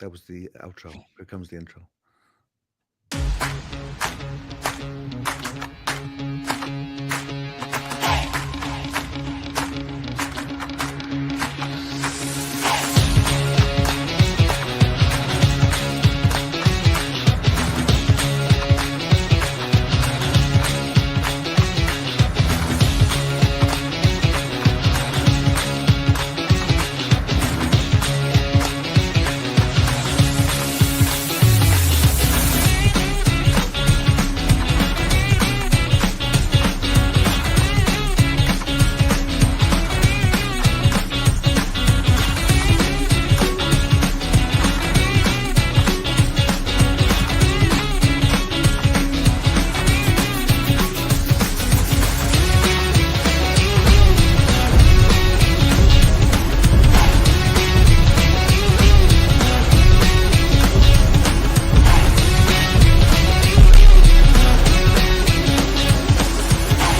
That was the outro. Here comes the intro.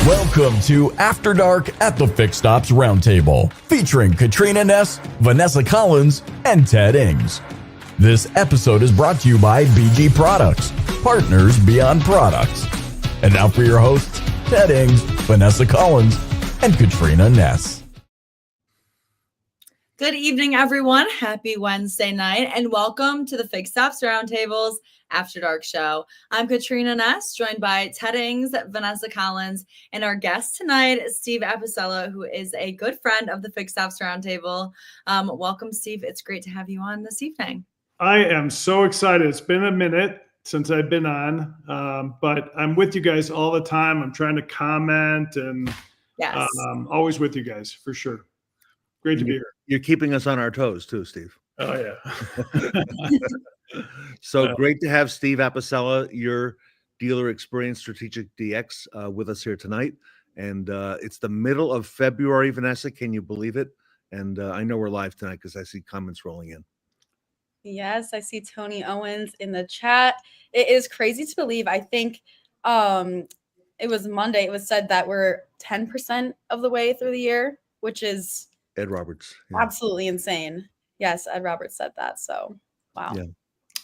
Welcome to After Dark at the Fixed Ops Roundtable, featuring Katrina Ness, Vanessa Collins, and Ted Ings. This episode is brought to you by BG Products, partners beyond products. And now for your hosts, Ted Ings, Vanessa Collins, and Katrina Ness. Good evening, everyone. Happy Wednesday night, and welcome to the Fixed Ops Roundtable's After Dark show. I'm Katrina Ness, joined by Ted Ings, Vanessa Collins, and our guest tonight is Steve Apicella, who is a good friend of the Fixed Ops Roundtable. Welcome, Steve. It's great to have you on this evening. I am so excited. It's been a minute since I've been on, but I'm with you guys all the time. I'm trying to comment and yes, always with you guys for sure. Great to be here. You're keeping us on our toes too, Steve. Oh, yeah. So great to have Steve Apicella, your dealer experience strategic DX, with us here tonight. And it's the middle of February, Vanessa. Can you believe it? And I know we're live tonight because I see comments rolling in. Yes, I see Tony Owens in the chat. It is crazy to believe. I think it was Monday. It was said that we're 10% of the way through the year, which is Ed Roberts. Yeah. Absolutely insane. Yes, Ed Roberts said that. So, wow. Yeah.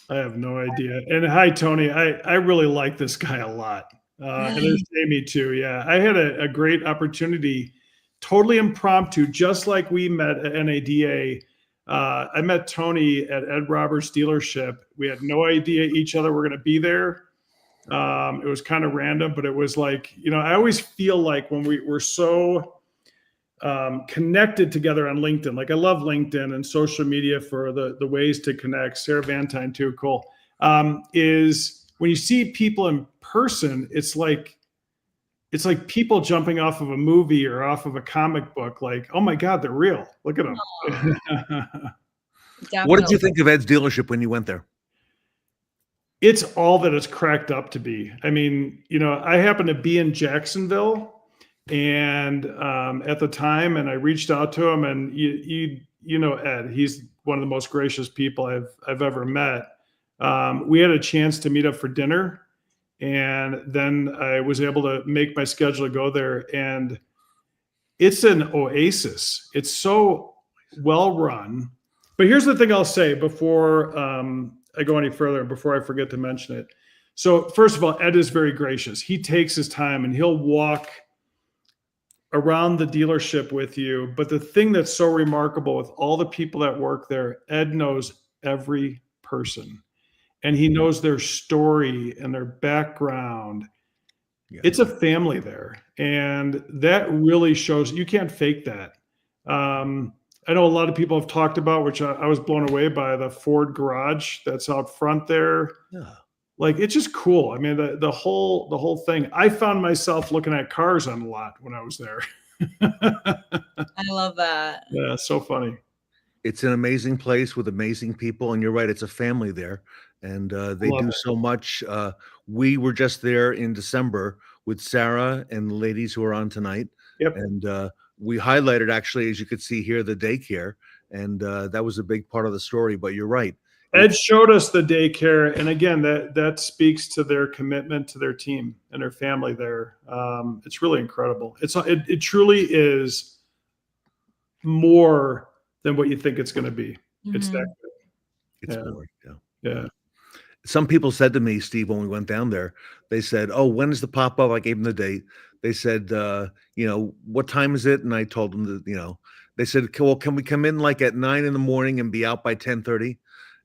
I have no idea. And hi, Tony. I really like this guy a lot. And there's Jamie too. Yeah. I had a great opportunity, totally impromptu, just like we met at NADA. I met Tony at Ed Roberts dealership. We had no idea each other were going to be there. It was kind of random, but it was like, I always feel like when we're so connected together on LinkedIn. Like I love LinkedIn and social media for the ways to connect. Sarah Vantine too, cool. Is when you see people in person, it's like people jumping off of a movie or off of a comic book. Like, oh my God, they're real. Look at them. What did you think of Ed's dealership when you went there? It's all that it's cracked up to be. I mean, I happen to be in Jacksonville. And at the time, and I reached out to him, and you know Ed, he's one of the most gracious people I've ever met. We had a chance to meet up for dinner, and then I was able to make my schedule to go there. And it's an oasis. It's so well run. But here's the thing I'll say before I go any further, before I forget to mention it. So first of all, Ed is very gracious. He takes his time, and he'll walk around the dealership with you. But the thing that's so remarkable with all the people that work there, Ed knows every person, and he knows their story and their background. Yeah. It's a family there. And that really shows you can't fake that. I know a lot of people have talked about, which I was blown away by, the Ford garage that's out front there. Yeah. Like, it's just cool. I mean, the whole thing. I found myself looking at cars on the lot when I was there. I love that. Yeah, so funny. It's an amazing place with amazing people, and you're right, it's a family there, and they do so much. We were just there in December with Sarah and the ladies who are on tonight. Yep. And we highlighted, actually, as you could see here, the daycare, and that was a big part of the story. But you're right. Ed showed us the daycare, and again, that speaks to their commitment to their team and their family there. It's really incredible. It truly is more than what you think it's going to be. Mm-hmm. It's that good. It's Yeah. boring. Yeah. Yeah. Some people said to me, Steve, when we went down there, they said, "Oh, when is the pop up?" I gave them the date. They said, "What time is it?" And I told them that, they said, "Well, can we come in like at 9 a.m. and be out by 10:30?"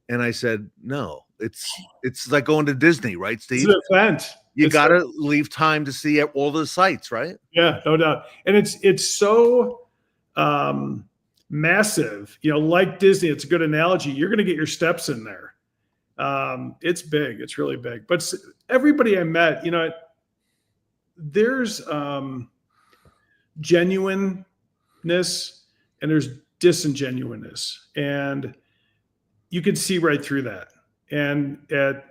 And I said, "No, it's like going to Disney, right, It's Steve? an event. You It's got to leave time to see all the sites, right?" Yeah, no doubt. And it's so massive, like Disney. It's a good analogy. You're going to get your steps in there. It's big. It's really big. But everybody I met, there's genuineness and there's disingenuousness, and you can see right through that. And at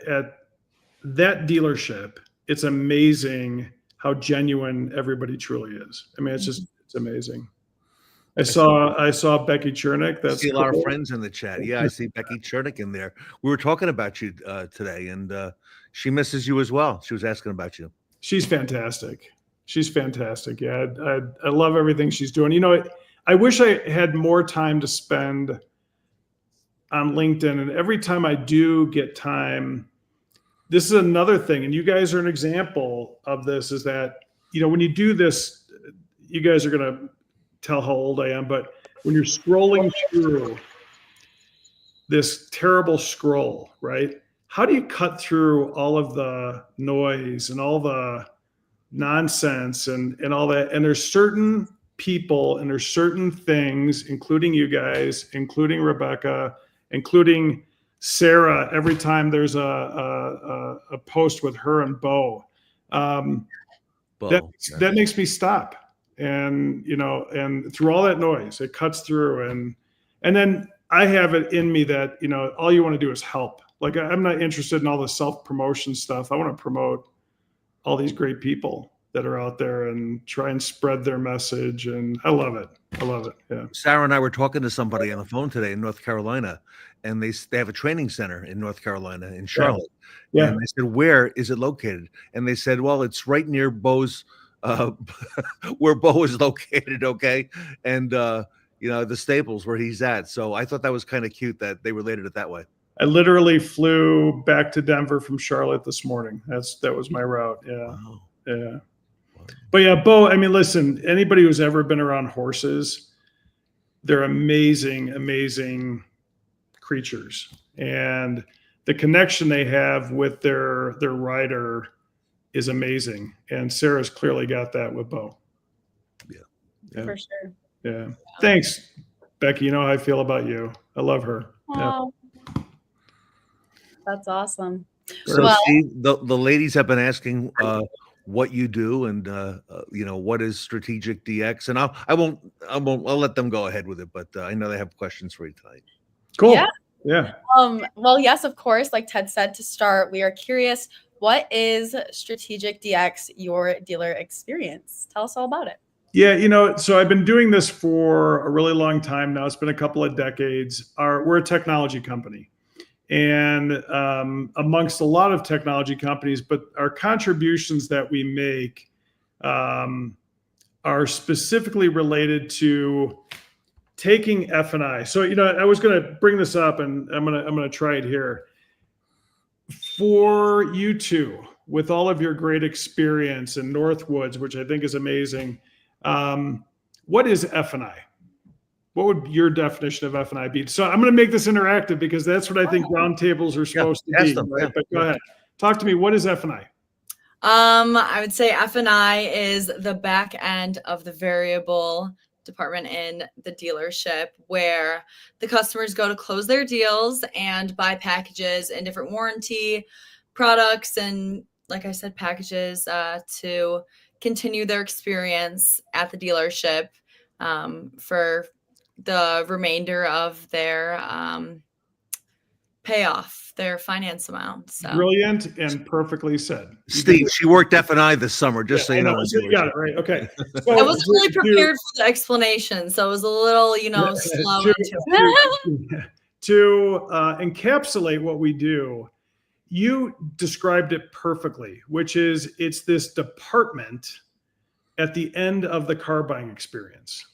that dealership, it's amazing how genuine everybody truly is. I mean, it's amazing. I saw Becky Chernick. I see a lot of friends in the chat. Yeah, I see Becky Chernick in there. We were talking about you today, and she misses you as well. She was asking about you. She's fantastic. Yeah, I love everything she's doing. I wish I had more time to spend on LinkedIn, and every time I do get time, this is another thing, and you guys are an example of this, is that, when you do this, you guys are going to tell how old I am, but when you're scrolling through this terrible scroll, right? How do you cut through all of the noise and all the nonsense and all that? And there's certain people and there's certain things, including you guys, including Rebecca, including Sarah, every time there's a post with her and Bo, that makes me stop. And, and through all that noise, it cuts through. And then I have it in me that, all you want to do is help. Like, I'm not interested in all the self-promotion stuff. I want to promote all these great people that are out there and try and spread their message. And I love it. Yeah. Sarah and I were talking to somebody on the phone today in North Carolina, and they have a training center in North Carolina, in Charlotte. Yeah. And they said, "Where is it located?" And they said, "Well, it's right near Bo's, where Bo is located." Okay. And, the Staples where he's at. So I thought that was kind of cute that they related it that way. I literally flew back to Denver from Charlotte this morning. That was my route. Yeah. Wow. Yeah. But yeah, Bo, I mean, listen, anybody who's ever been around horses, they're amazing, amazing creatures. And the connection they have with their rider is amazing. And Sarah's clearly got that with Bo. Yeah. For sure. Yeah. Thanks, Becky. You know how I feel about you. I love her. Wow. Yeah. That's awesome. So, Steve, the ladies have been asking what you do and what is strategic DX, and I'll let them go ahead with it, but I know they have questions for you tonight. Cool. Yeah. Well, yes, of course, like Ted said, to start, we are curious, what is strategic DX, your dealer experience? Tell us all about it. Yeah, so I've been doing this for a really long time now. It's been a couple of decades. We're a technology company. And amongst a lot of technology companies, but our contributions that we make are specifically related to taking F&I. So, I was going to bring this up, and I'm going to try it here. For you two, with all of your great experience in Northwoods, which I think is amazing, what is F&I? What would your definition of F&I be? So I'm going to make this interactive because that's what I think roundtables are supposed to be. Right? But go ahead. Talk to me. What is F&I? I would say F&I is the back end of the variable department in the dealership, where the customers go to close their deals and buy packages and different warranty products and, like I said, packages to continue their experience at the dealership for the remainder of their payoff, their finance amount. So. Brilliant and perfully said. Steve, she worked F&I this summer, just so you know. So you got it right. Okay. So I wasn't really prepared for the explanation, so it was a little, slow to encapsulate what we do. You described it perfectly, which is it's this department at the end of the car buying experience.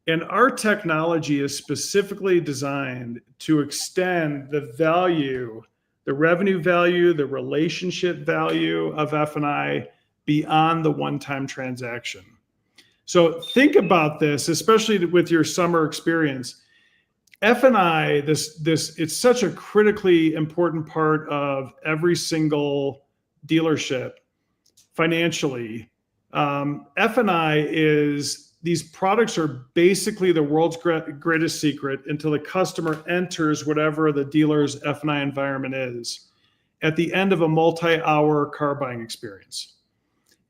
And our technology is specifically designed to extend the value, the revenue value, the relationship value of F&I beyond the one-time transaction. So think about this, especially with your summer experience. F&I, it's such a critically important part of every single dealership financially. F&I is, these products are basically the world's greatest secret until the customer enters whatever the dealer's F&I environment is at the end of a multi-hour car buying experience.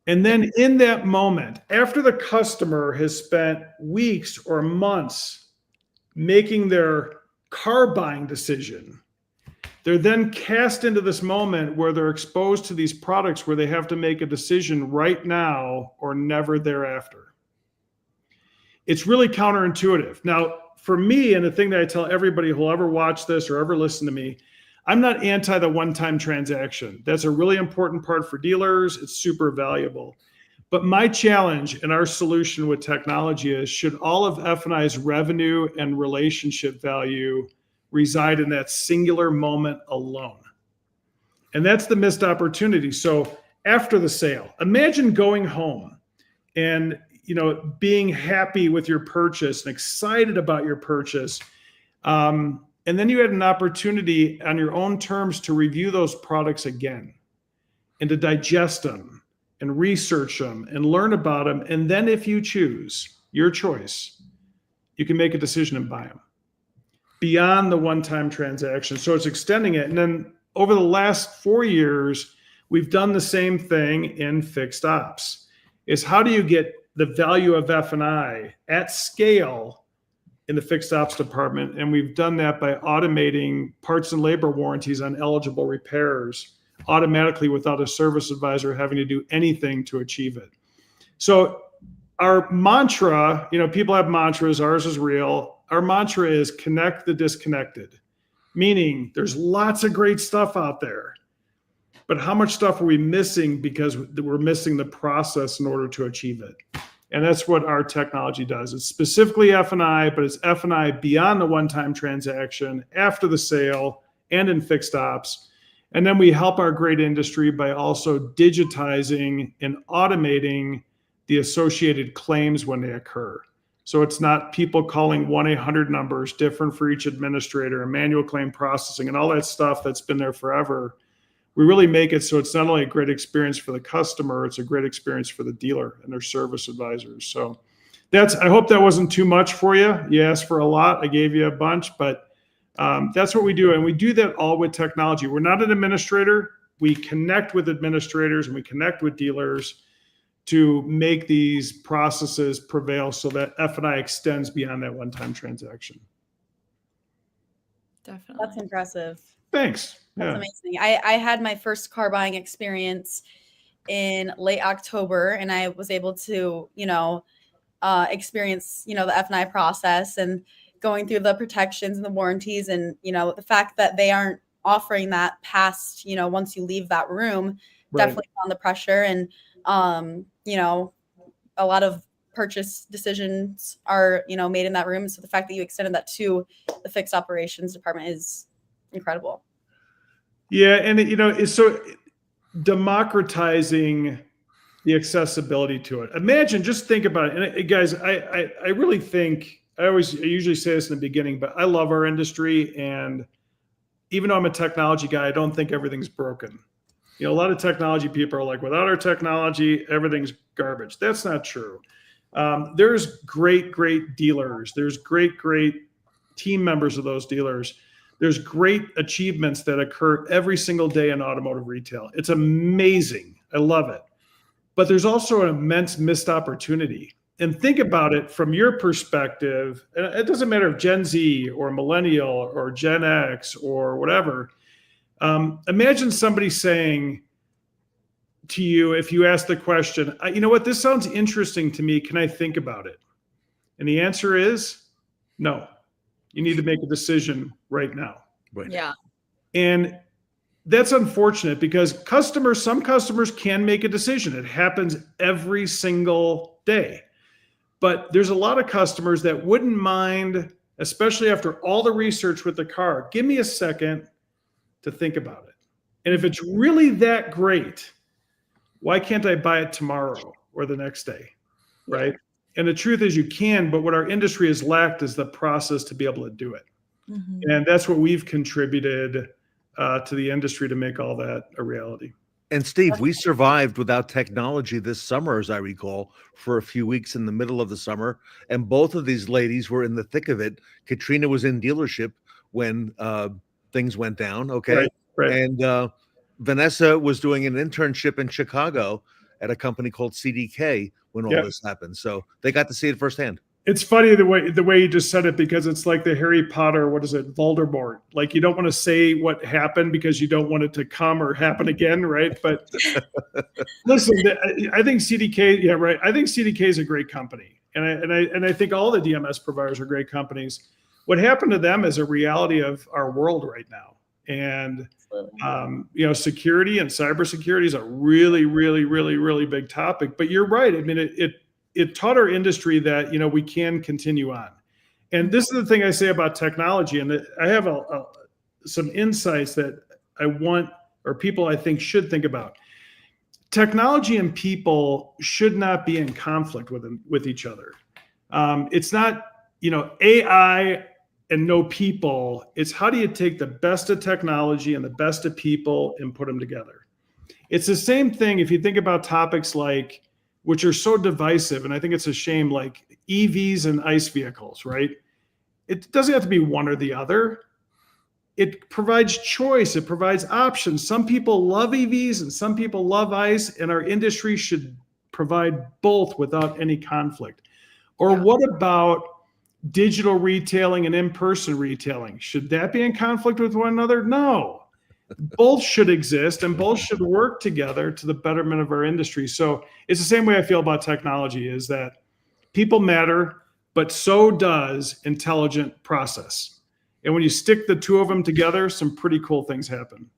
And then in that moment, after the customer has spent weeks or months making their car buying decision, they're then cast into this moment where they're exposed to these products where they have to make a decision right now or never thereafter. It's really counterintuitive. Now, for me, and the thing that I tell everybody who'll ever watch this or ever listen to me, I'm not anti the one-time transaction. That's a really important part for dealers. It's super valuable. But my challenge and our solution with technology is, should all of F&I's revenue and relationship value reside in that singular moment alone? And that's the missed opportunity. So after the sale, imagine going home and being happy with your purchase and excited about your purchase. And then you had an opportunity on your own terms to review those products again and to digest them and research them and learn about them. And then if you choose your choice, you can make a decision and buy them beyond the one-time transaction. So it's extending it. And then over the last 4 years, we've done the same thing in fixed ops. Is how do you get the value of F&I at scale in the fixed ops department? And we've done that by automating parts and labor warranties on eligible repairs automatically without a service advisor having to do anything to achieve it. So our mantra, people have mantras, ours is real. Our mantra is connect the disconnected, meaning there's lots of great stuff out there, but how much stuff are we missing because we're missing the process in order to achieve it? And that's what our technology does. It's specifically F&I, but it's F&I beyond the one-time transaction, after the sale, and in fixed ops. And then we help our great industry by also digitizing and automating the associated claims when they occur. So it's not people calling 1-800 numbers different for each administrator and manual claim processing and all that stuff that's been there forever. We really make it so it's not only a great experience for the customer, it's a great experience for the dealer and their service advisors. So I hope that wasn't too much for you. You asked for a lot. I gave you a bunch, but that's what we do. And we do that all with technology. We're not an administrator. We connect with administrators and we connect with dealers to make these processes prevail so that F&I extends beyond that one-time transaction. Definitely. That's impressive. Thanks. That's Yeah. amazing. I had my first car buying experience in late October, and I was able to, experience, the F&I process and going through the protections and the warranties, and, the fact that they aren't offering that past, once you leave that room, Right. definitely on the pressure. And, a lot of purchase decisions are, made in that room. So the fact that you extended that to the fixed operations department is incredible. Yeah, and it's so democratizing the accessibility to it. Imagine, just think about it. And guys, I really think, I usually say this in the beginning, but I love our industry. And even though I'm a technology guy, I don't think everything's broken. A lot of technology people are like, without our technology, everything's garbage. That's not true. There's great dealers. There's great team members of those dealers. There's great achievements that occur every single day in automotive retail. It's amazing. I love it. But there's also an immense missed opportunity. And think about it from your perspective. And it doesn't matter if Gen Z or Millennial or Gen X or whatever. Imagine somebody saying to you, if you ask the question, you know what, this sounds interesting to me. Can I think about it? And the answer is no. You need to make a decision right now. Right. Yeah. And that's unfortunate because some customers can make a decision. It happens every single day. But there's a lot of customers that wouldn't mind, especially after all the research with the car, give me a second to think about it. And if it's really that great, why can't I buy it tomorrow or the next day, right? And the truth is you can, but what our industry has lacked is the process to be able to do it. Mm-hmm. And that's what we've contributed to the industry to make all that a reality. And Steve, we survived without technology this summer, as I recall, for a few weeks in the middle of the summer. And both of these ladies were in the thick of it. Katrina was in dealership when things went down. Okay. Right. And Vanessa was doing an internship in Chicago at a company called CDK when all this happened. So they got to see it firsthand. It's funny the way you just said it, because it's like the Harry Potter, what is it, Voldemort? Like, you don't want to say what happened because you don't want it to come or happen again, right? But listen, I think CDK, right. I think CDK is a great company, and I think all the DMS providers are great companies. What happened to them is a reality of our world right now, and security and cybersecurity is a really, really, really, really big topic. But you're right. I mean, it taught our industry that, we can continue on. And this is the thing I say about technology. And I have some insights that I want, or people I think should think about. Technology and people should not be in conflict with each other. It's not, AI and no people. It's how do you take the best of technology and the best of people and put them together? It's the same thing if you think about topics like, which are so divisive, and I think it's a shame, like EVs and ICE vehicles, right? It doesn't have to be one or the other. It provides choice. It provides options. Some people love EVs and some people love ICE, and our industry should provide both without any conflict. Or what about digital retailing and in-person retailing? Should that be in conflict with one another? No. Both should exist and both should work together to the betterment of our industry. So it's the same way I feel about technology, is that people matter, but so does intelligent process. And when you stick the two of them together, some pretty cool things happen.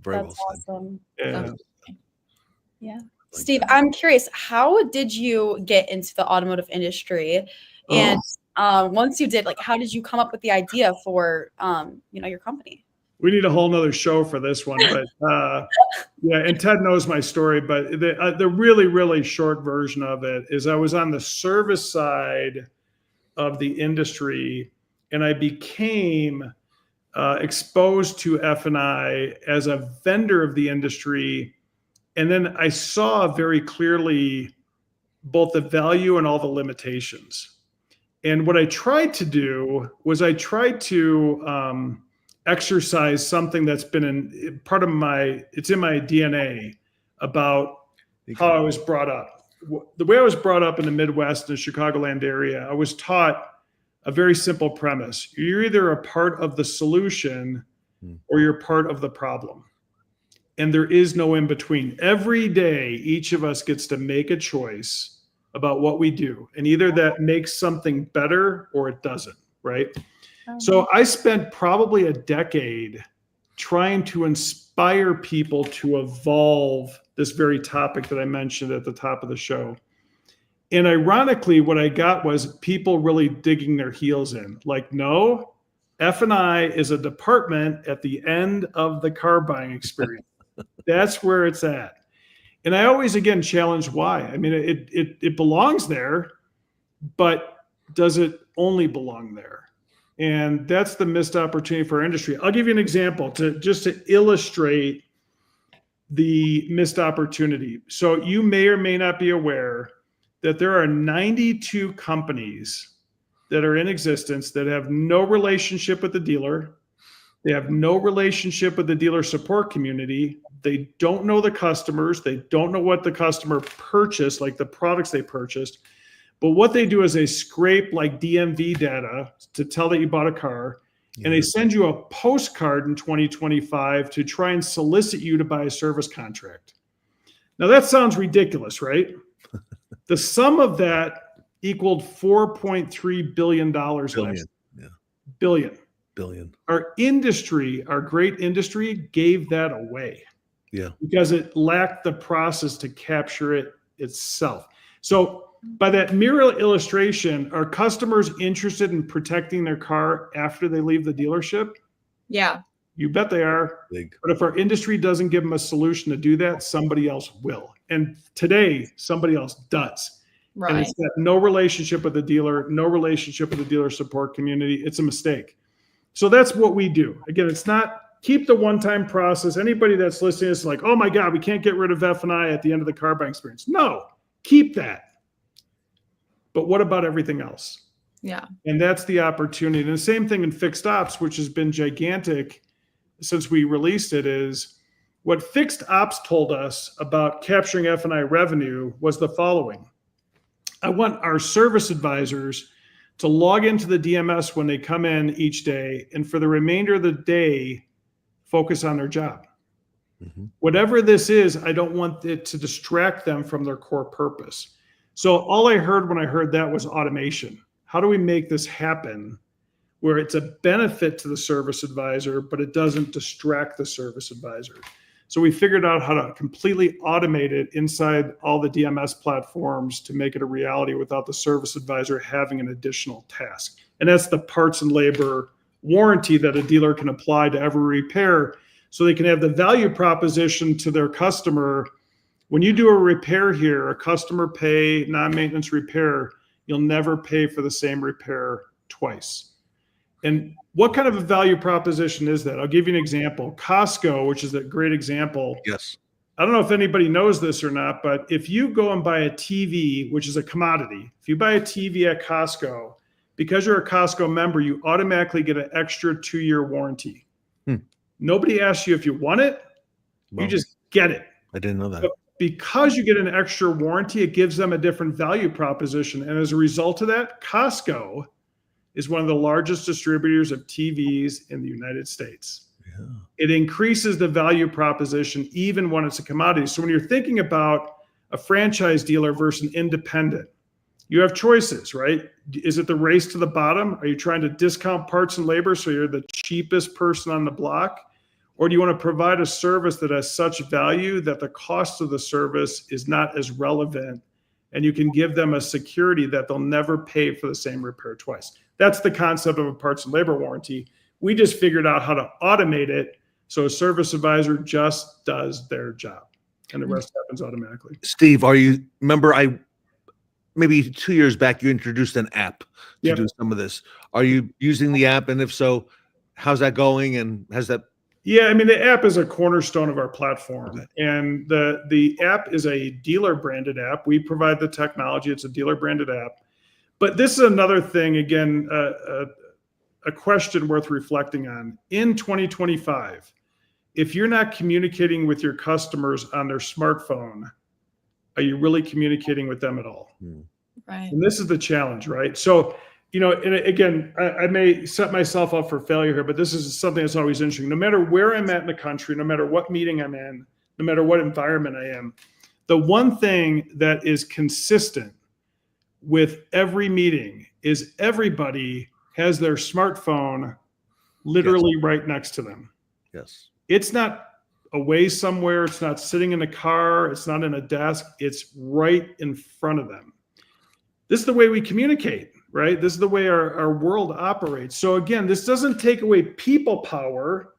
That's awesome. Yeah. Steve, I'm curious, how did you get into the automotive industry? And once you did, how did you come up with the idea for, your company? We need a whole nother show for this one, but and Ted knows my story, but the really, really short version of it is I was on the service side of the industry, and I became exposed to F&I as a vendor of the industry. And then I saw very clearly both the value and all the limitations. And what I tried to do was exercise something that's been in my DNA about how I was brought up. The way I was brought up in the Midwest, in the Chicagoland area, I was taught a very simple premise. You're either a part of the solution or you're part of the problem. And there is no in between. Every day, each of us gets to make a choice about what we do. And either that makes something better or it doesn't, right? So I spent probably a decade trying to inspire people to evolve this very topic that I mentioned at the top of the show. And ironically, what I got was people really digging their heels in. Like, no, F&I is a department at the end of the car buying experience. That's where it's at. And I always, again, challenge why. I mean, it belongs there, but does it only belong there? And that's the missed opportunity for our industry. I'll give you an example to illustrate the missed opportunity. So you may or may not be aware that there are 92 companies that are in existence that have no relationship with the dealer. They have no relationship with the dealer support community. They don't know the customers. They don't know what the customer purchased, like the products they purchased. But what they do is they scrape like DMV data to tell that you bought a car, and they send you a postcard in 2025 to try and solicit you to buy a service contract. Now that sounds ridiculous, right? The sum of that equaled $4.3 billion. Billion. Our industry, our great industry, gave that away. Yeah. Because it lacked the process to capture it itself. So by that mirror illustration, are customers interested in protecting their car after they leave the dealership? Yeah. You bet they are. Big. But if our industry doesn't give them a solution to do that, somebody else will. And today, somebody else does. And Right. it's got no relationship with the dealer, no relationship with the dealer support community. It's a mistake. So that's what we do. Again, it's not keep the one-time process. Anybody that's listening is like, oh my God, we can't get rid of F&I at the end of the car buying experience. No, keep that. But what about everything else? Yeah. And that's the opportunity. And the same thing in fixed ops, which has been gigantic since we released it, is what fixed ops told us about capturing F&I revenue was the following. I want our service advisors to log into the DMS when they come in each day, and for the remainder of the day, focus on their job. Mhm. Whatever this is, I don't want it to distract them from their core purpose. So all I heard when I heard that was automation. How do we make this happen where it's a benefit to the service advisor, but it doesn't distract the service advisor? So we figured out how to completely automate it inside all the DMS platforms to make it a reality without the service advisor having an additional task. And that's the parts and labor warranty that a dealer can apply to every repair, so they can have the value proposition to their customer. When you do a repair here, a customer pay non-maintenance repair, you'll never pay for the same repair twice. And what kind of a value proposition is that? I'll give you an example. Costco, which is a great example. Yes. I don't know if anybody knows this or not, but if you go and buy a TV, which is a commodity, if you buy a TV at Costco, because you're a Costco member, you automatically get an extra 2-year warranty. Nobody asks you if you want it. Well, You just get it. I didn't know that. But because you get an extra warranty, it gives them a different value proposition. And as a result of that, Costco is one of the largest distributors of TVs in the United States. Yeah. It increases the value proposition even when it's a commodity. So when you're thinking about a franchise dealer versus an independent, you have choices, right? Is it the race to the bottom? Are you trying to discount parts and labor so you're the cheapest person on the block? Or do you want to provide a service that has such value that the cost of the service is not as relevant, and you can give them a security that they'll never pay for the same repair twice? That's the concept of a parts and labor warranty. We just figured out how to automate it so a service advisor just does their job and the rest happens automatically. Steve, remember maybe 2 years back, you introduced an app to do some of this. Are you using the app? And if so, how's that going? And has that? Yeah, I mean, the app is a cornerstone of our platform. Okay. And the app is a dealer branded app. We provide the technology. It's a dealer branded app. But this is another thing, again, a question worth reflecting on. In 2025, if you're not communicating with your customers on their smartphone, are you really communicating with them at all? Right. And this is the challenge, right? So, and again, I may set myself up for failure here, but this is something that's always interesting. No matter where I'm at in the country, no matter what meeting I'm in, no matter what environment I am, the one thing that is consistent with every meeting is everybody has their smartphone literally right next to them. Yes. It's not away somewhere. It's not sitting in a car. It's not in a desk. It's right in front of them. This is the way we communicate, right? This is the way our world operates. So again, this doesn't take away people power.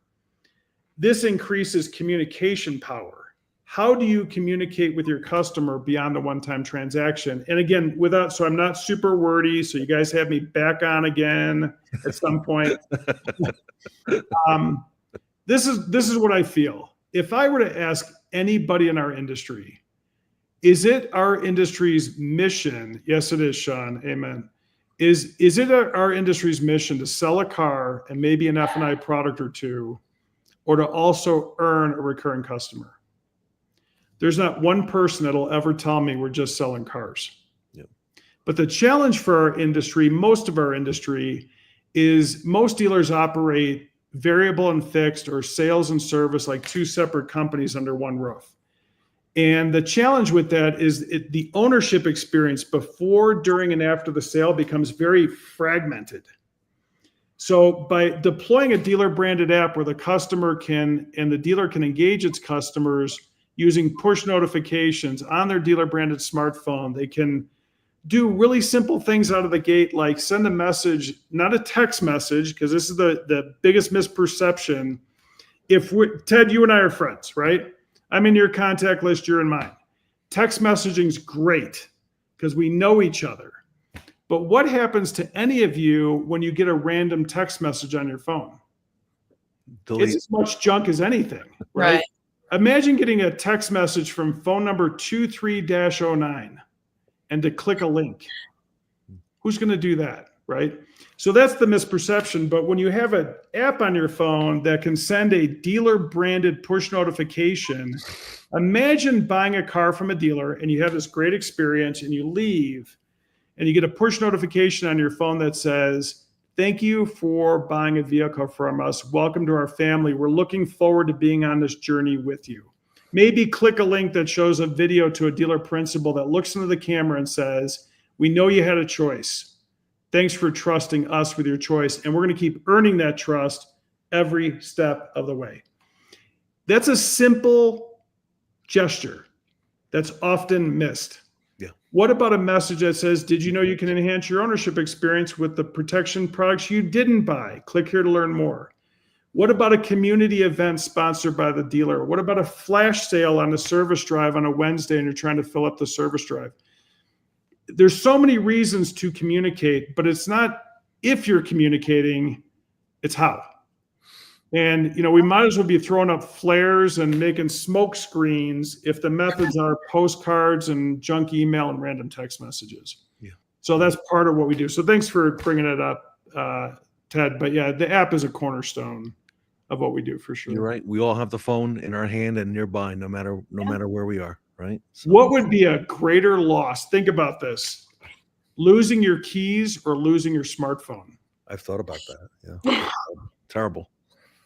This increases communication power. How do you communicate with your customer beyond the one-time transaction? And again, so I'm not super wordy, so you guys have me back on again at some point. This is what I feel. If I were to ask anybody in our industry, is it our industry's mission? Yes, it is, Sean. Amen. Is it our industry's mission to sell a car and maybe an F&I product or two, or to also earn a recurring customer? There's not one person that'll ever tell me we're just selling cars. Yep. But the challenge for our industry, most of our industry, is most dealers operate variable and fixed, or sales and service, like two separate companies under one roof. And the challenge with that is the ownership experience before, during, and after the sale becomes very fragmented. So by deploying a dealer branded app where the customer and the dealer can engage its customers using push notifications on their dealer branded smartphone, they can do really simple things out of the gate, like send a message, not a text message, because this is the biggest misperception. Ted, you and I are friends, right? I'm in your contact list, you're in mine. Text messaging's great because we know each other. But what happens to any of you when you get a random text message on your phone? Delete. It's as much junk as anything, right? Right. Imagine getting a text message from phone number 23-09 and to click a link. Who's going to do that, right? So that's the misperception. But when you have an app on your phone that can send a dealer branded push notification, imagine buying a car from a dealer and you have this great experience and you leave and you get a push notification on your phone that says, "Thank you for buying a vehicle from us. Welcome to our family. We're looking forward to being on this journey with you." Maybe click a link that shows a video to a dealer principal that looks into the camera and says, "We know you had a choice. Thanks for trusting us with your choice. And we're going to keep earning that trust every step of the way." That's a simple gesture that's often missed. Yeah. What about a message that says, "Did you know you can enhance your ownership experience with the protection products you didn't buy? Click here to learn more." What about a community event sponsored by the dealer? What about a flash sale on the service drive on a Wednesday and you're trying to fill up the service drive? There's so many reasons to communicate, but it's not if you're communicating, it's how. And, we might as well be throwing up flares and making smoke screens if the methods are postcards and junk email and random text messages. Yeah. So that's part of what we do. So thanks for bringing it up, Ted. But yeah, the app is a cornerstone of what we do for sure. You're right. We all have the phone in our hand and nearby, no matter where we are, right? So, What would be a greater loss? Think about this: losing your keys or losing your smartphone. I've thought about that. Yeah. Terrible.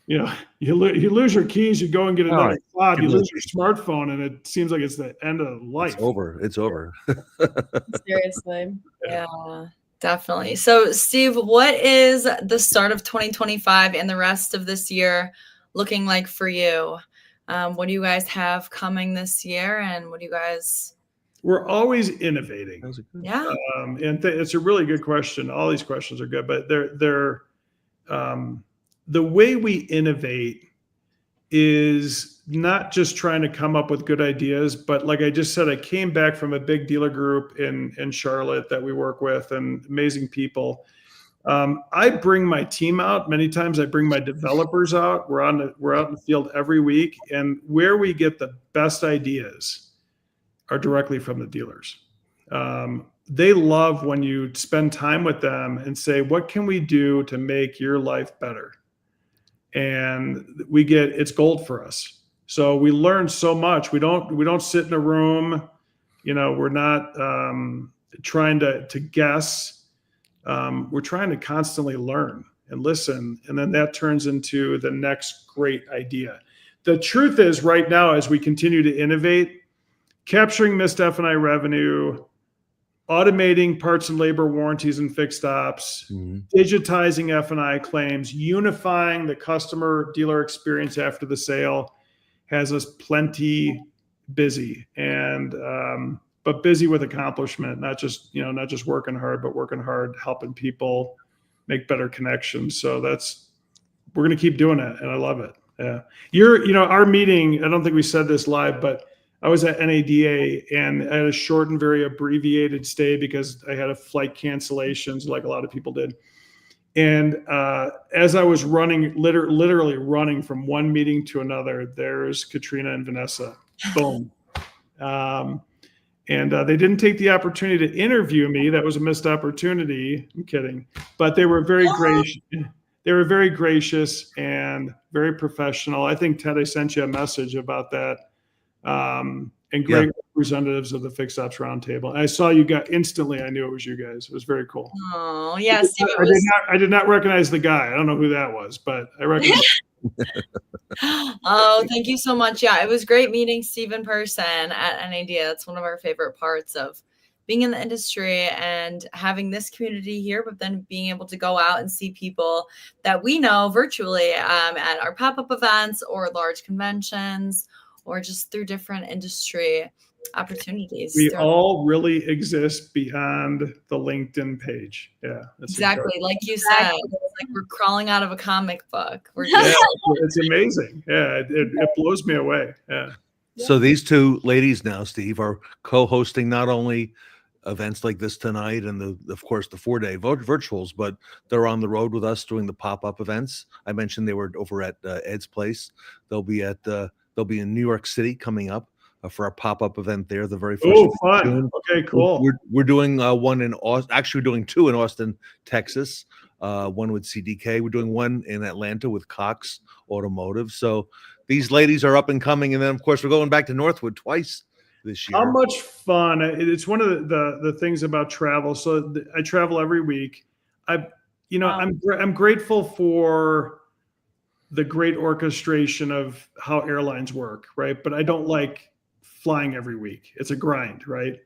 You lose your keys, you go and get another cloud. You lose your Completely. smartphone, and it seems like it's the end of life. It's over. Seriously. Yeah, definitely. So, Steve, what is the start of 2025 and the rest of this year looking like for you? What do you guys have coming this year, and what do you guys? We're always innovating. Yeah. And it's a really good question. All these questions are good, but they're the way we innovate is not just trying to come up with good ideas, but like I just said, I came back from a big dealer group in Charlotte that we work with, and amazing people. I bring my team out. Many times I bring my developers out. We're out in the field every week, and where we get the best ideas are directly from the dealers. They love when you spend time with them and say, "What can we do to make your life better?" And it's gold for us. So we learn so much. We don't sit in a room, we're not trying to guess. We're trying to constantly learn and listen. And then that turns into the next great idea. The truth is, right now, as we continue to innovate, capturing missed F&I revenue, automating parts and labor warranties and fixed ops, digitizing F&I claims, unifying the customer dealer experience after the sale has us plenty busy, and but busy with accomplishment, not just working hard, but working hard, helping people make better connections. So we're going to keep doing it, and I love it. Yeah. Our meeting, I don't think we said this live, but I was at NADA and I had a short and very abbreviated stay because I had a flight cancellations like a lot of people did. And as I was running, literally running from one meeting to another, there's Katrina and Vanessa. Boom. And they didn't take the opportunity to interview me. That was a missed opportunity. I'm kidding. But they were very gracious. They were very gracious and very professional. I think, Ted, I sent you a message about that. And great representatives of the Fixed Ops Roundtable. I saw you instantly. I knew it was you guys. It was very cool. Oh, yeah. Steve, I did not recognize the guy. I don't know who that was, but I recognize. Oh, thank you so much. Yeah, it was great meeting Steve in person at NADA. It's one of our favorite parts of being in the industry and having this community here, but then being able to go out and see people that we know virtually at our pop-up events or large conventions, or just through different industry opportunities. We all really exist beyond the LinkedIn page. Yeah, that's exactly incredible. like you said. It's like we're crawling out of a comic book. We're Yeah, just it's amazing. Yeah, it blows me away. Yeah. So these two ladies now, Steve, are co-hosting not only events like this tonight and of course the 4-day virtuals, but they're on the road with us doing the pop-up events. I mentioned they were over at Ed's place. They'll be in New York City coming up for our pop-up event there. The very first. Oh, fun. Okay, cool. We're doing one in Austin. Actually, we're doing two in Austin, Texas. One with CDK. We're doing one in Atlanta with Cox Automotive. So these ladies are up and coming, and then of course we're going back to Northwood twice this year. How much fun! It's one of the things about travel. So I travel every week. I'm grateful for the great orchestration of how airlines work, right? But I don't like flying every week. It's a grind, right?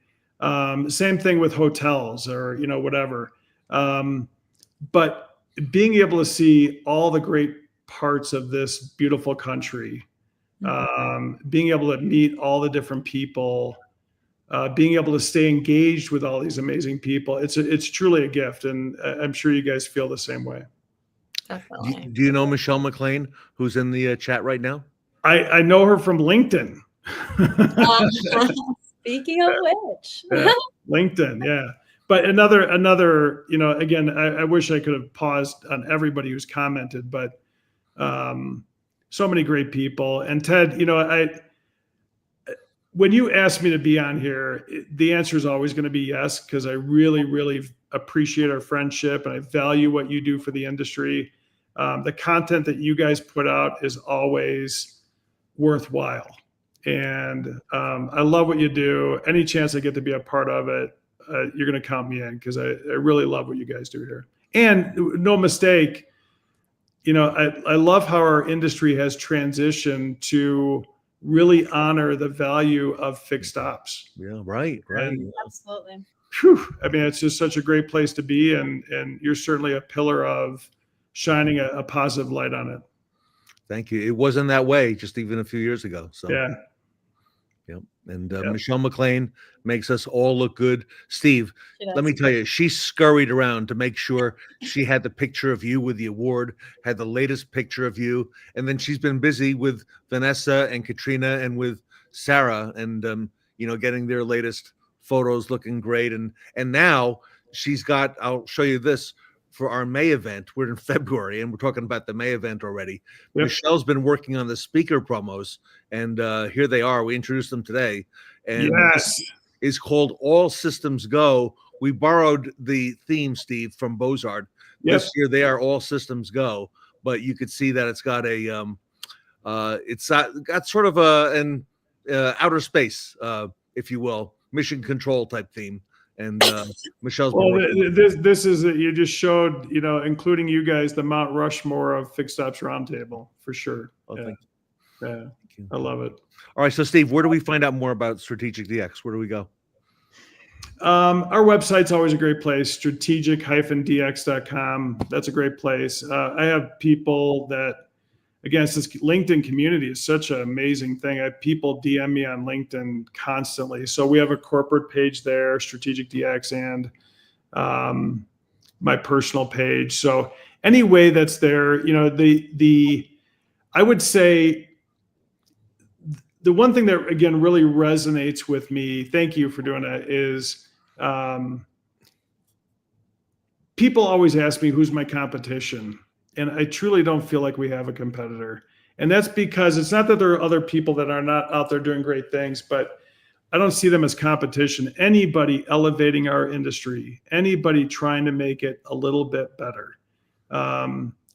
Same thing with hotels or whatever. But being able to see all the great parts of this beautiful country, being able to meet all the different people, being able to stay engaged with all these amazing people, it's truly a gift, and I'm sure you guys feel the same way. definitely. Do you know Michelle McLean, who's in the chat right now? I know her from LinkedIn. Speaking of which, LinkedIn, yeah. But another, again, I wish I could have paused on everybody who's commented, but so many great people. And Ted, when you asked me to be on here, the answer is always going to be yes, because I really, really appreciate our friendship and I value what you do for the industry. The content that you guys put out is always worthwhile. And I love what you do. Any chance I get to be a part of it, you're going to count me in, because I really love what you guys do here. And no mistake, I love how our industry has transitioned to really honor the value of fixed ops. Yeah, right. And, absolutely. I mean, it's just such a great place to be, and you're certainly a pillar of shining a positive light on it. Thank you. It wasn't that way just even a few years ago. So yeah. Yep. And Michelle McLean makes us all look good. Steve, let me tell you, she scurried around to make sure she had the picture of you with the award, had the latest picture of you. And then she's been busy with Vanessa and Katrina and with Sarah and, getting their latest photos looking great. And now she's got, I'll show you this for our May event. We're in February and we're talking about the May event already. Yep. Michelle's been working on the speaker promos, and here they are. We introduced them today, and is called All Systems Go. We borrowed the theme, Steve, from Bozard. Yep. This year they are All Systems Go, but you could see that it's got a it's got sort of an outer space, if you will, mission control type theme. And Michelle's this is you just showed, including you guys, the Mount Rushmore of Fixed Ops Roundtable for sure. Oh, yeah. Thank you. I love it. All right, so Steve, where do we find out more about Strategic DX? Where do we go? Our website's always a great place, strategic-dx.com. That's a great place. I have people that, again, this LinkedIn community is such an amazing thing. I have people DM me on LinkedIn constantly. So we have a corporate page there, Strategic DX, and my personal page. So any way that's there, I would say the one thing that, again, really resonates with me, thank you for doing that, is people always ask me, who's my competition? And I truly don't feel like we have a competitor. And that's because it's not that there are other people that are not out there doing great things, but I don't see them as competition. Anybody elevating our industry, anybody trying to make it a little bit better,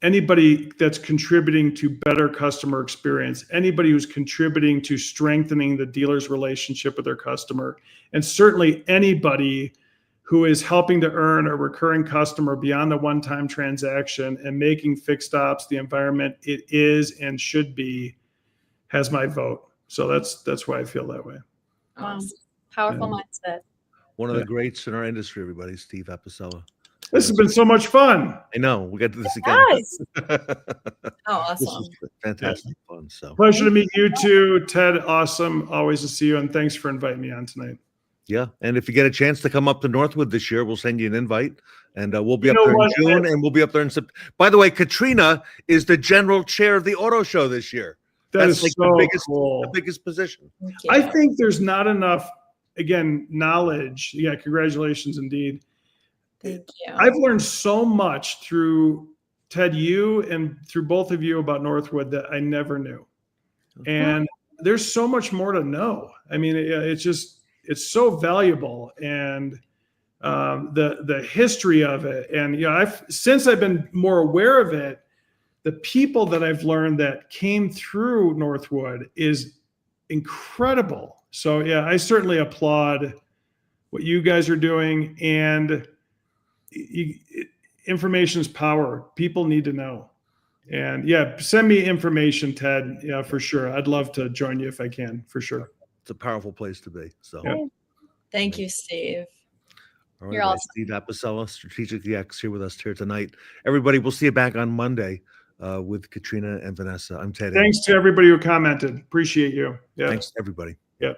anybody that's contributing to better customer experience, anybody who's contributing to strengthening the dealer's relationship with their customer, and certainly anybody who is helping to earn a recurring customer beyond the one-time transaction and making Fixed Ops the environment it is and should be, has my vote. So that's why I feel that way. Wow. Powerful mindset. One of the greats in our industry, everybody, Steve Apicella. This has been so much fun. I know. We got to do this again. Yes. Oh, This awesome. is fantastic fun. So Pleasure to meet you too, Ted. Awesome. Always to see you. And thanks for inviting me on tonight. yeah, and if you get a chance to come up to Northwood this year, we'll send you an invite, and we'll be You up know there in what? June, and we'll be up there in September. By the way, Katrina is the general chair of the auto show this year. That's like so the cool. biggest position. Thank I you. think there's not enough, again, knowledge. Yeah, congratulations indeed. Thank you. I've learned so much through Ted, you, and through both of you about Northwood that I never knew. And there's so much more to know. I mean, it's so valuable, and the history of it. And since I've been more aware of it, the people that I've learned that came through Northwood is incredible. So yeah, I certainly applaud what you guys are doing, and information is power. People need to know. And yeah, send me information, Ted. Yeah, for sure. I'd love to join you if I can, for sure. It's a powerful place to be. So, Yeah. Thank you, Steve. all You're right, awesome. Steve Apicella, Strategic DX, here with us here tonight. Everybody, we'll see you back on Monday with Katrina and Vanessa. I'm Ted. Thanks to everybody who commented. Appreciate you. Yeah. Thanks, everybody. Yeah.